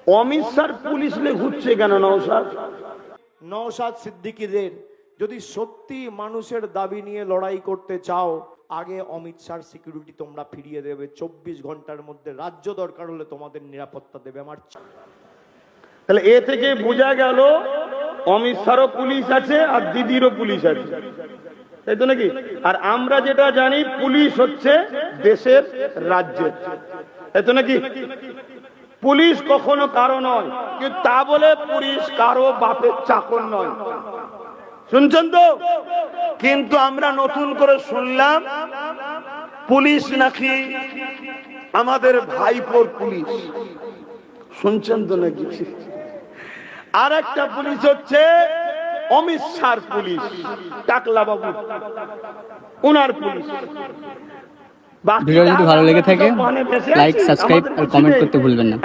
Amit Shah police নিয়ে ঘুরছে কেন নওশাদ? নওশাদ সিদ্দিকীদের যদি সত্যি মানুষের দাবি নিয়ে লড়াই করতে চাও, আগে অমিত শাহ সিকিউরিটি তোমরা ফিরিয়ে দেবে। 24 ঘন্টার মধ্যে রাজ্য দরকার হলে তোমাদের নিরাপত্তা দেবে। আমার তাহলে এ থেকে বোঝা গেল অমিত শাহরও পুলিশ আছে আর দিদিরও পুলিশ আছে, তাই তো নাকি? আর আমরা যেটা জানি পুলিশ হচ্ছে দেশের, রাজ্যের, তাই তো নাকি? পুলিশ কখনো কারো নয়, কিন্তু তা বলে পুলিশ কারো বাপের চাকর নয়। শুনছেন তো? কিন্তু আমরা নতুন করে শুনলাম পুলিশ নাকি আমাদের ভাইপোর পুলিশ। শুনছেন তো নাকি? আর একটা পুলিশ হচ্ছে অমিত শাহর পুলিশ, টাকলা বাবু উনার পুলিশ। ভিডিও যদি ভালো লেগে থাকে লাইক, সাবস্ক্রাইব আর কমেন্ট করতে ভুলবেন না।